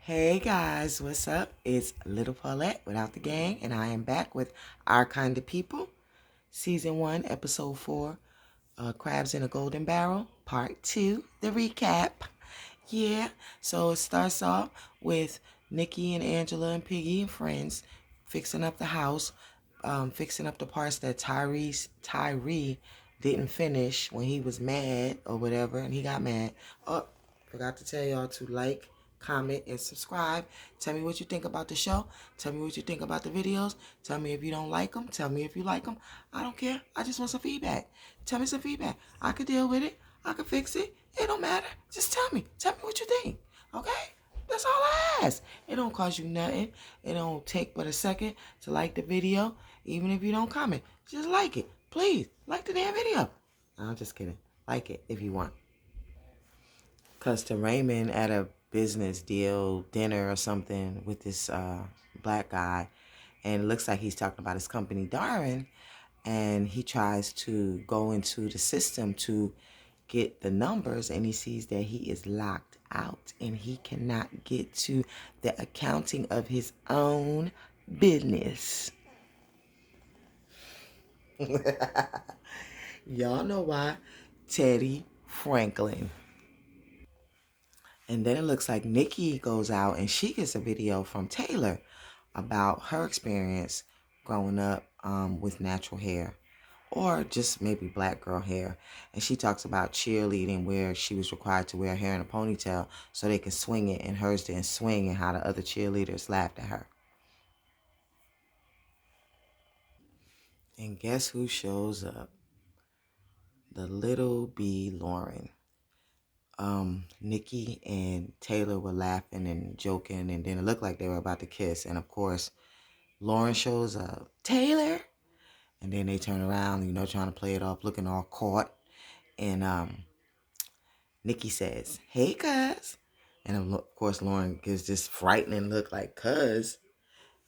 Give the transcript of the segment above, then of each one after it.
Hey guys, what's up? It's Little Paulette without the gang, and I am back with Our Kind of People, Season 1, Episode 4, Crabs in a Golden Barrel, Part 2, the recap. Yeah, so it starts off with Nikki and Angela and Piggy and friends fixing up the house, fixing up the parts that Tyree didn't finish when he was mad or whatever, and he got mad. Oh, forgot to tell y'all to like, comment, and subscribe. Tell me what you think about the show. Tell me what you think about the videos. Tell me if you don't like them. Tell me if you like them. I don't care. I just want some feedback. Tell me some feedback. I could deal with it. I could fix it. It don't matter. Just tell me. Tell me what you think. Okay? That's all I ask. It don't cost you nothing. It don't take but a second to like the video. Even if you don't comment, just like it. Please, like the damn video. No, I'm just kidding. Like it if you want. Because to Raymond at a business deal, dinner or something with this black guy, and it looks like he's talking about his company, Darwin, and he tries to go into the system to get the numbers, and he sees that he is locked out and he cannot get to the accounting of his own business. Y'all know why? Teddy Franklin. And then it looks like Nikki goes out and she gets a video from Taylor about her experience growing up with natural hair or just maybe black girl hair. And she talks about cheerleading where she was required to wear hair in a ponytail so they could swing it and hers didn't swing and how the other cheerleaders laughed at her. And guess who shows up? The little B. Lauren. Nikki and Taylor were laughing and joking, and then it looked like they were about to kiss. And of course, Lauren shows up, Taylor, and then they turn around, trying to play it off, looking all caught. And Nikki says, "Hey, cuz," and of course, Lauren gives this frightening look like cuz,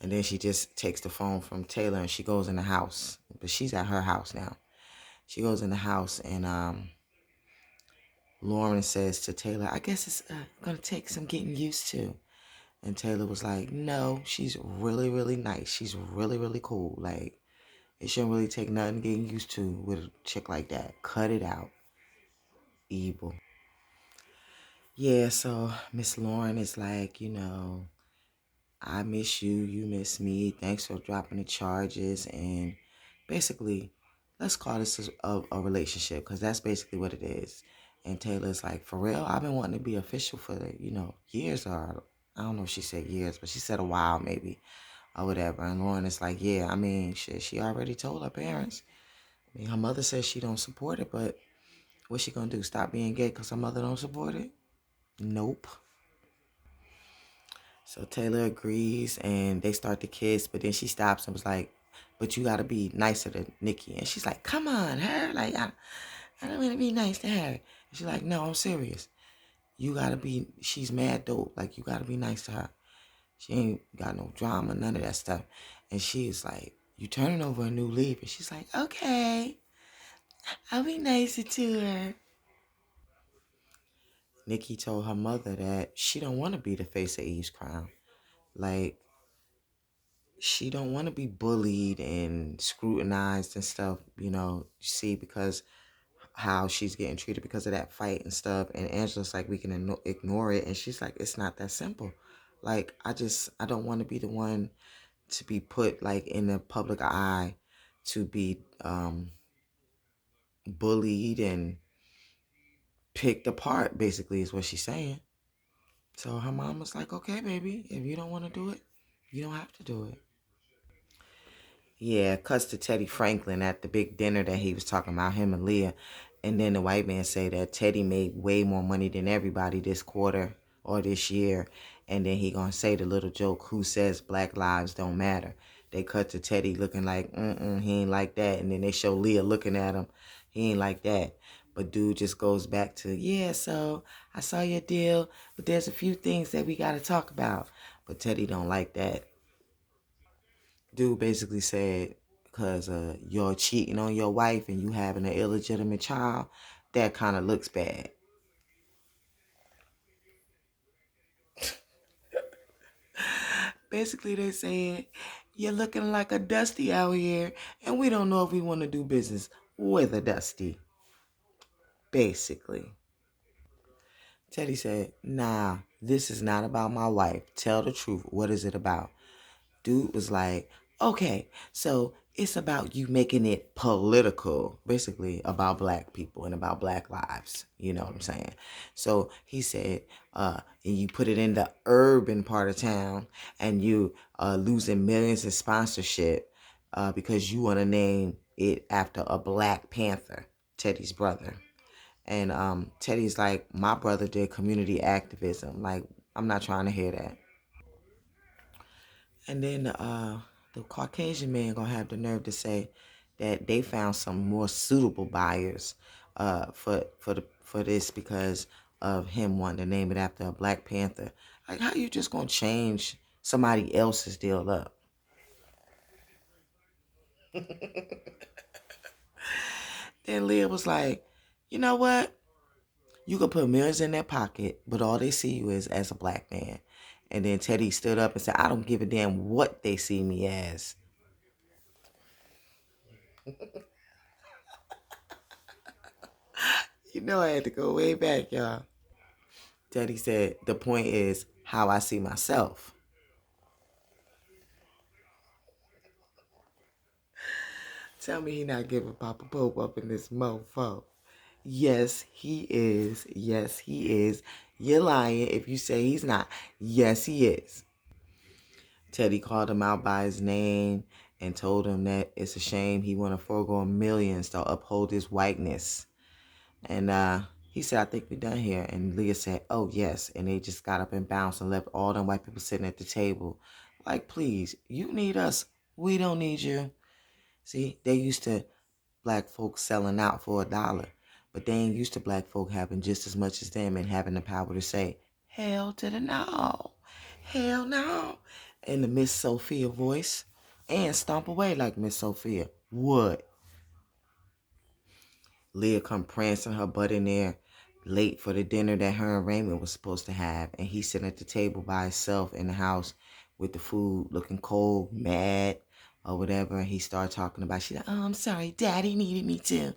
and then she just takes the phone from Taylor and she goes in the house, but she's at her house now. She goes in the house and Lauren says to Taylor, "I guess it's gonna take some getting used to." And Taylor was like, "No, she's really, really nice. She's really, really cool. Like, it shouldn't really take nothing getting used to with a chick like that. Cut it out. Evil." Yeah, so Miss Lauren is like, I miss you. You miss me. Thanks for dropping the charges. And basically, let's call this a relationship because that's basically what it is. And Taylor's like, "For real? I've been wanting to be official for, years, or I don't know if she said years, but she said a while maybe or whatever." And Lauren is like, "Yeah, I mean, shit, she already told her parents. I mean, her mother says she don't support it, but what's she gonna do? Stop being gay because her mother don't support it? Nope." So Taylor agrees and they start to kiss, but then she stops and was like, "But you gotta be nicer to Nikki." And she's like, "Come on, her. Like, I don't want to be nice to her." And she's like, "No, I'm serious. You gotta be, she's mad dope. Like, you gotta be nice to her. She ain't got no drama, none of that stuff." And she's like, "You turning over a new leaf." And she's like, "Okay, I'll be nicer to her." Nikki told her mother that she don't want to be the face of Eve's crown. Like, she don't want to be bullied and scrutinized and stuff, see, because how she's getting treated because of that fight and stuff. And Angela's like, "We can ignore it." And she's like, "It's not that simple. Like, I don't want to be the one to be put like in the public eye to be bullied and picked apart," basically is what she's saying. So her mom was like, "Okay, baby, if you don't want to do it, you don't have to do it." Yeah, cuts to Teddy Franklin at the big dinner that he was talking about, him and Leah. And then the white man say that Teddy made way more money than everybody this quarter or this year. And then he gonna say the little joke, "Who says black lives don't matter?" They cut to Teddy looking like, he ain't like that. And then they show Leah looking at him. He ain't like that. But dude just goes back to, "Yeah, so I saw your deal, but there's a few things that we got to talk about." But Teddy don't like that. Dude basically said, because you're cheating on your wife and you having an illegitimate child, that kind of looks bad. Basically, they said, you're looking like a Dusty out here, and we don't know if we want to do business with a Dusty. Basically. Teddy said, nah, this is not about my wife. Tell the truth. What is it about? Dude was like, okay, so it's about you making it political, basically about black people and about black lives. You know what I'm saying? So he said, and you put it in the urban part of town and you losing millions in sponsorship because you want to name it after a Black Panther, Teddy's brother. And Teddy's like, my brother did community activism. Like, I'm not trying to hear that. And then the Caucasian man gonna have the nerve to say that they found some more suitable buyers for this because of him wanting to name it after a Black Panther. Like, how you just gonna change somebody else's deal up? Then Leah was like, you know what? You can put millions in their pocket, but all they see you is as a black man. And then Teddy stood up and said, I don't give a damn what they see me as. You know I had to go way back, y'all. Teddy said, the point is how I see myself. Tell me he not giving Papa Pope up in this mofo. Yes, he is. Yes, he is. You're lying if you say he's not. Yes, he is. Teddy called him out by his name and told him that it's a shame he want to forego millions to uphold his whiteness. And he said, I think we're done here. And Leah said, oh, yes. And they just got up and bounced and left all them white people sitting at the table. Like, please, you need us. We don't need you. See, they used to black folks selling out for $1. But they ain't used to black folk having just as much as them and having the power to say, hell to the no. Hell no. In the Miss Sophia voice. And stomp away like Miss Sophia. What? Leah come prancing her butt in there late for the dinner that her and Raymond was supposed to have. And he's sitting at the table by himself in the house with the food looking cold, mad, or whatever. And he started talking about, she's like, oh, I'm sorry, Daddy needed me too.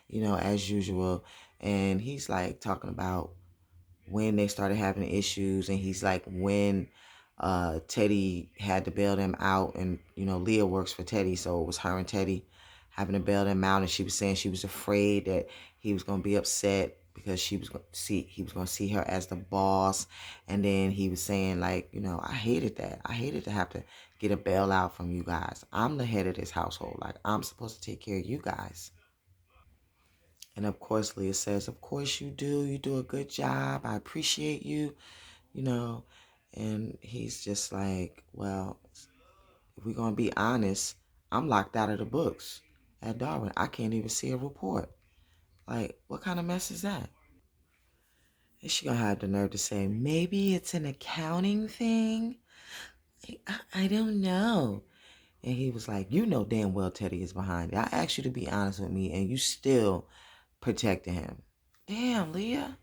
You know, as usual. And he's like talking about when they started having issues. And he's like, when Teddy had to bail them out. And, you know, Leah works for Teddy. So it was her and Teddy having to bail them out, and she was saying she was afraid that he was going to be upset because he was going to see her as the boss. And then he was saying, like, you know, I hated that. I hated to have to get a bailout from you guys. I'm the head of this household. Like, I'm supposed to take care of you guys. And of course, Leah says, of course you do. You do a good job. I appreciate you, you know. And he's just like, well, if we're going to be honest, I'm locked out of the books at Darwin. I can't even see a report. Like, what kind of mess is that? And she gonna have the nerve to say, maybe it's an accounting thing? I don't know. And he was like, you know damn well Teddy is behind it. I asked you to be honest with me, and you still protected him. Damn, Leah.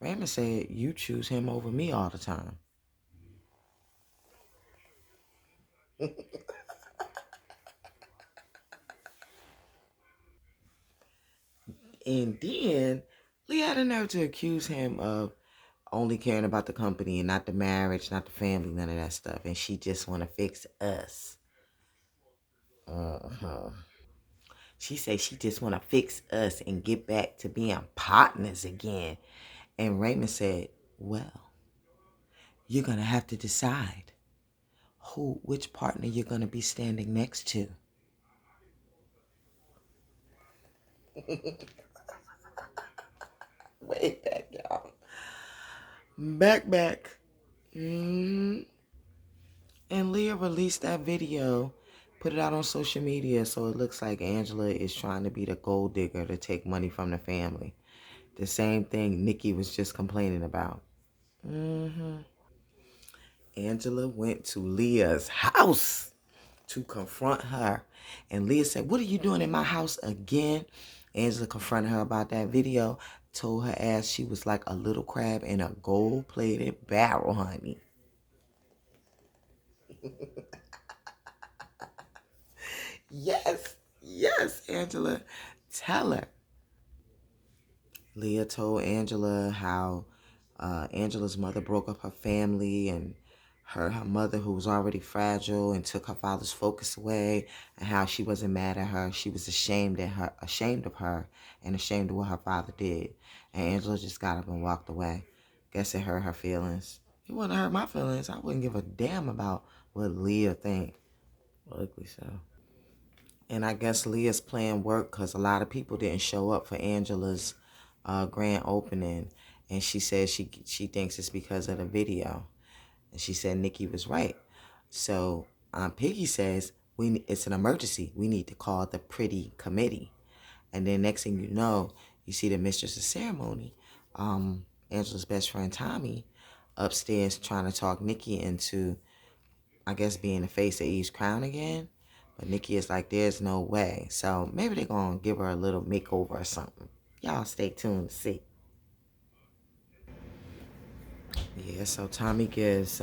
Raymond said, you choose him over me all the time. And then Leah had the nerve to accuse him of only caring about the company and not the marriage, not the family, none of that stuff. And she just want to fix us. She said she just want to fix us and get back to being partners again. And Raymond said, well, you're going to have to decide which partner you're going to be standing next to. Way back, y'all. Back. And Leah released that video, put it out on social media, so it looks like Angela is trying to be the gold digger to take money from the family. The same thing Nikki was just complaining about. Angela went to Leah's house to confront her. And Leah said, what are you doing in my house again? Angela confronted her about that video, told her ass she was like a little crab in a gold-plated barrel, honey. Yes, yes, Angela. Tell her. Leah told Angela how Angela's mother broke up her family and her mother, who was already fragile and took her father's focus away, and how she wasn't mad at her. She was ashamed of her and ashamed of what her father did. And Angela just got up and walked away. Guess it hurt her feelings. It wouldn't hurt my feelings. I wouldn't give a damn about what Leah think. Ugly so. And I guess Leah's plan worked because a lot of people didn't show up for Angela's grand opening. And she says she thinks it's because of the video. And she said Nikki was right. So Piggy says it's an emergency. We need to call the pretty committee. And then next thing you know, you see the mistress of ceremony, Angela's best friend Tommy, upstairs trying to talk Nikki into, I guess, being the face of Eve's crown again. But Nikki is like, there's no way. So maybe they're going to give her a little makeover or something. Y'all stay tuned to see. Yeah, so Tommy gives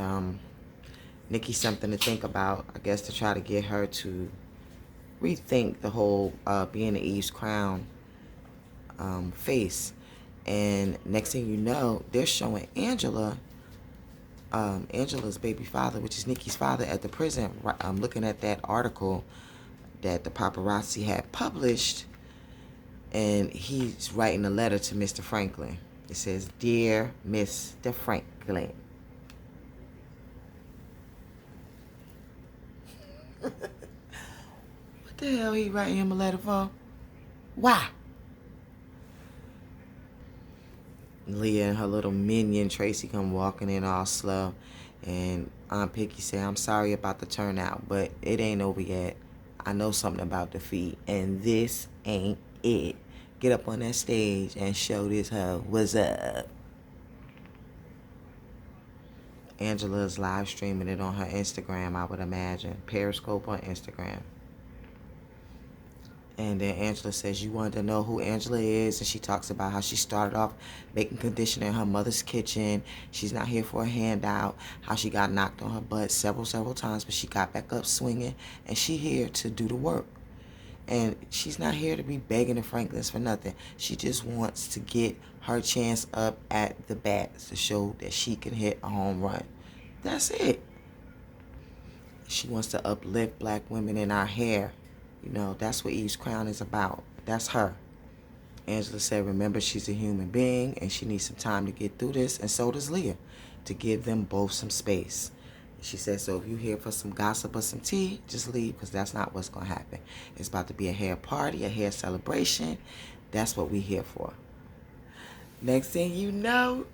Nikki something to think about, I guess, to try to get her to rethink the whole being the Eve's crown face. And next thing you know, they're showing Angela's baby father, which is Nikki's father, at the prison. I'm looking at that article that the paparazzi had published, and he's writing a letter to Mr. Franklin. It says, "Dear Mr. Franklin." What the hell he writing him a letter for? Why? Leah and her little minion Tracy come walking in all slow, and Aunt Picky say, "I'm sorry about the turnout, but it ain't over yet. I know something about defeat, and this ain't it. Get up on that stage and show this hoe what's up." Angela's live streaming it on her Instagram, I would imagine. Periscope on Instagram. And then Angela says, "You wanted to know who Angela is?" And she talks about how she started off making conditioner in her mother's kitchen. She's not here for a handout. How she got knocked on her butt several times, but she got back up swinging. And she here to do the work. And she's not here to be begging the Franklins for nothing. She just wants to get her chance up at the bats to show that she can hit a home run. That's it. She wants to uplift black women in our hair. You know, that's what Eve's crown is about. That's her. Angela said, remember, she's a human being and she needs some time to get through this, and so does Leah, to give them both some space. She said, so if you're here for some gossip or some tea, just leave, because that's not what's going to happen. It's about to be a hair party, a hair celebration. That's what we're here for. Next thing you know,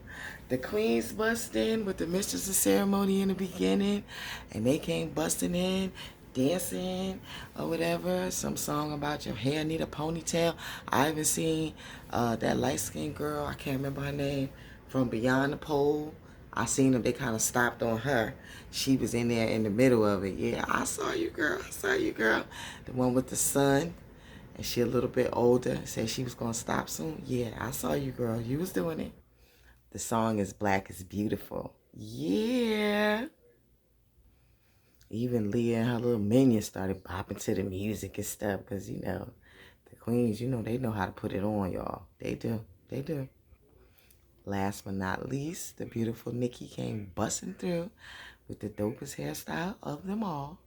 the queens bust in with the mistress of ceremony in the beginning, and they came busting in, dancing or whatever. Some song about your hair need a ponytail. I even seen that light-skinned girl, I can't remember her name, from Beyond the Pole. I seen them, they kind of stopped on her. She was in there in the middle of it. Yeah, I saw you, girl. I saw you, girl. The one with the son. And she a little bit older, said she was going to stop soon. Yeah, I saw you, girl. You was doing it. The song is Black is Beautiful. Yeah. Even Leah and her little minions started bopping to the music and stuff, because, you know, the queens, you know, they know how to put it on, y'all. They do. They do. Last but not least, the beautiful Nikki came busting through with the dopest hairstyle of them all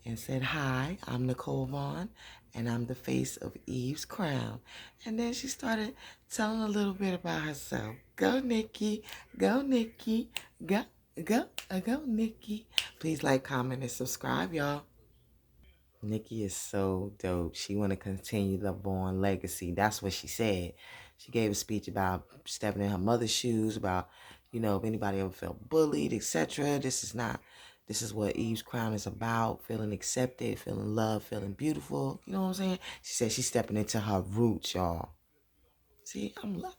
and said, "Hi, I'm Nicole Vaughn, and I'm the face of Eve's crown." And then she started telling a little bit about herself. Go, Nikki. Go, Nikki. Go, go, Nikki. Please like, comment, and subscribe, y'all. Nikki is so dope. She want to continue the Vaughn legacy. That's what she said. She gave a speech about stepping in her mother's shoes, about, you know, if anybody ever felt bullied, etc. This is what Eve's crown is about. Feeling accepted, feeling loved, feeling beautiful. You know what I'm saying? She said she's stepping into her roots, y'all. See, I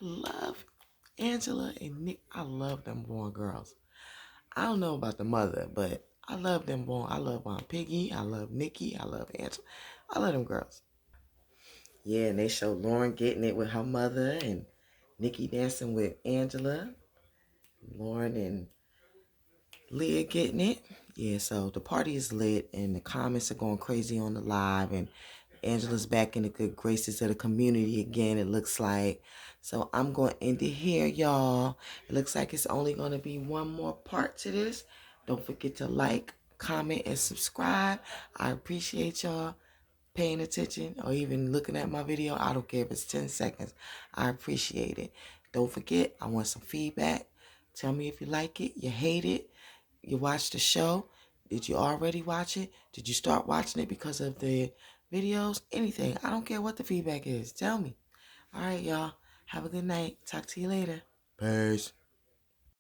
love Angela and Nick. I love them Vaughn girls. I don't know about the mother, but I love them Vaughn. I love Aunt Piggy. I love Nikki. I love Angela. I love them girls. Yeah, and they show Lauren getting it with her mother and Nikki dancing with Angela. Lauren and Leah getting it. Yeah, so the party is lit and the comments are going crazy on the live, and Angela's back in the good graces of the community again, it looks like. So I'm going to end it here, y'all. It looks like it's only going to be one more part to this. Don't forget to like, comment, and subscribe. I appreciate y'all paying attention or even looking at my video. I don't care if it's 10 seconds. I appreciate it. Don't forget, I want some feedback. Tell me if you like it, you hate it, you watched the show. Did you already watch it? Did you start watching it because of the videos? Anything. I don't care what the feedback is. Tell me. All right, y'all. Have a good night. Talk to you later. Peace.